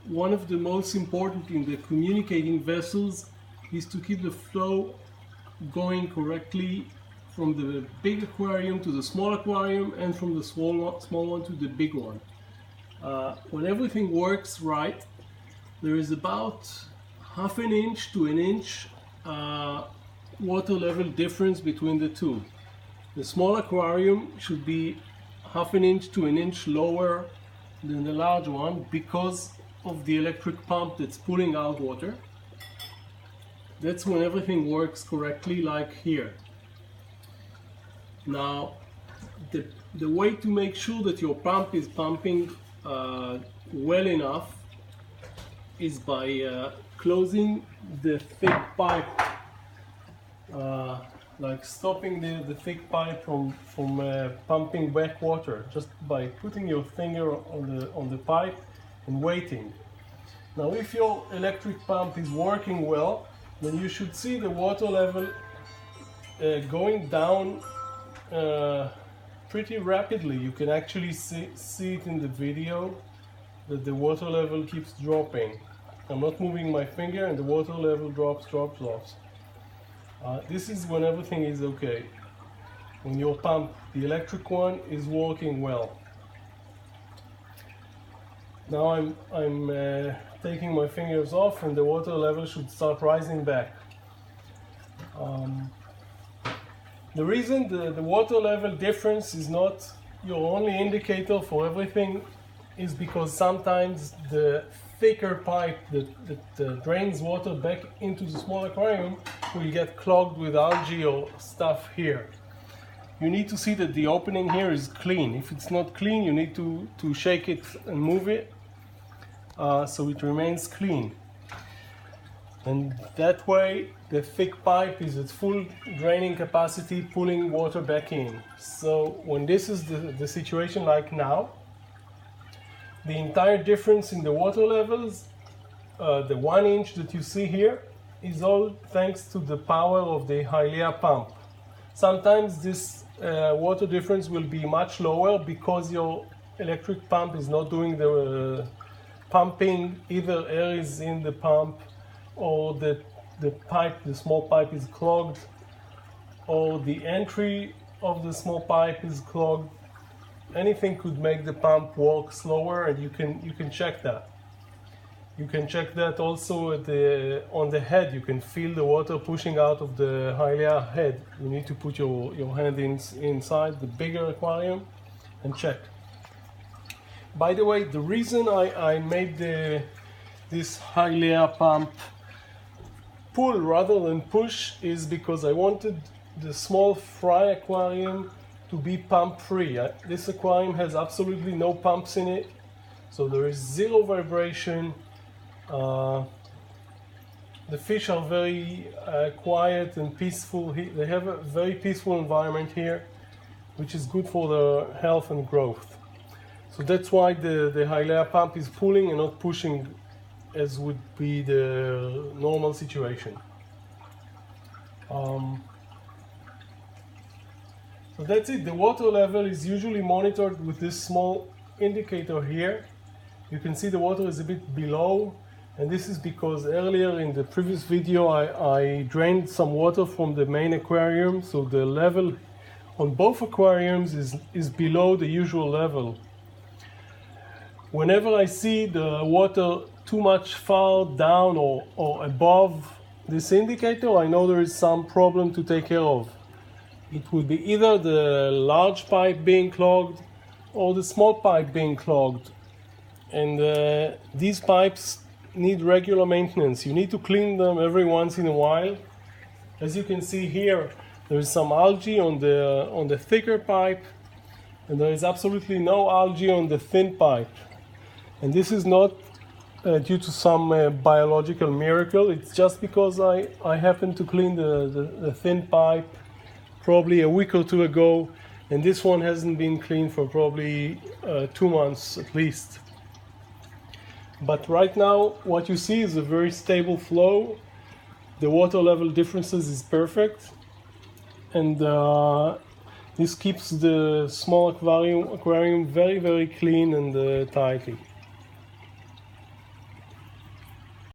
one of the most important in the communicating vessels is to keep the flow going correctly from the big aquarium to the small aquarium and from the small one to the big one. When everything works right, there is about half an inch to an inch water level difference between the two. The small aquarium should be half an inch to an inch lower than the large one because of the electric pump that's pulling out water. That's when everything works correctly, like here. Now, the way to make sure that your pump is pumping well enough is by closing the thick pipe, like stopping the thick pipe from pumping back water, just by putting your finger on the pipe and waiting. Now, if your electric pump is working well, then you should see the water level going down pretty rapidly. You can actually see it in the video that the water level keeps dropping. I'm not moving my finger and the water level drops. This is when everything is okay. When your pump, the electric one, is working well. Now I'm taking my fingers off and the water level should start rising back. The reason the water level difference is not your only indicator for everything is because sometimes the thicker pipe that drains water back into the small aquarium will get clogged with algae or stuff here. You need to see that the opening here is clean. If it's not clean, you need to shake it and move it so it remains clean. And that way the thick pipe is at full draining capacity, pulling water back in. So when this is the situation like now, the entire difference in the water levels, the 1 inch that you see here, is all thanks to the power of the Hylea pump. Sometimes this water difference will be much lower because your electric pump is not doing the pumping, either air is in the pump, or the small pipe is clogged, or the entry of the small pipe is clogged. Anything could make the pump work slower, and you can check that. You can check that also on the head. You can feel the water pushing out of the Hylea head. You need to put your hand inside the bigger aquarium and check. By the way, the reason I made this Hylea pump pull rather than push is because I wanted the small fry aquarium to be pump free. This aquarium has absolutely no pumps in it, so there is zero vibration. The fish are very quiet and peaceful. They have a very peaceful environment here, which is good for their health and growth. So that's why the Hylea pump is pulling and not pushing, as would be the normal situation. So that's it. The water level is usually monitored with this small indicator here. You can see the water is a bit below, and this is because earlier in the previous video I drained some water from the main aquarium, so the level on both aquariums is below the usual level. Whenever I see the water too much far down or above this indicator, I know there is some problem to take care of. It would be either the large pipe being clogged or the small pipe being clogged. And these pipes need regular maintenance. You need to clean them every once in a while. As you can see here, there is some algae on the thicker pipe, and there is absolutely no algae on the thin pipe. And this is not due to some biological miracle. It's just because I happened to clean the thin pipe probably a week or two ago, and this one hasn't been cleaned for probably 2 months at least. But right now what you see is a very stable flow. The water level differences is perfect, and this keeps the small aquarium very, very clean and tidy.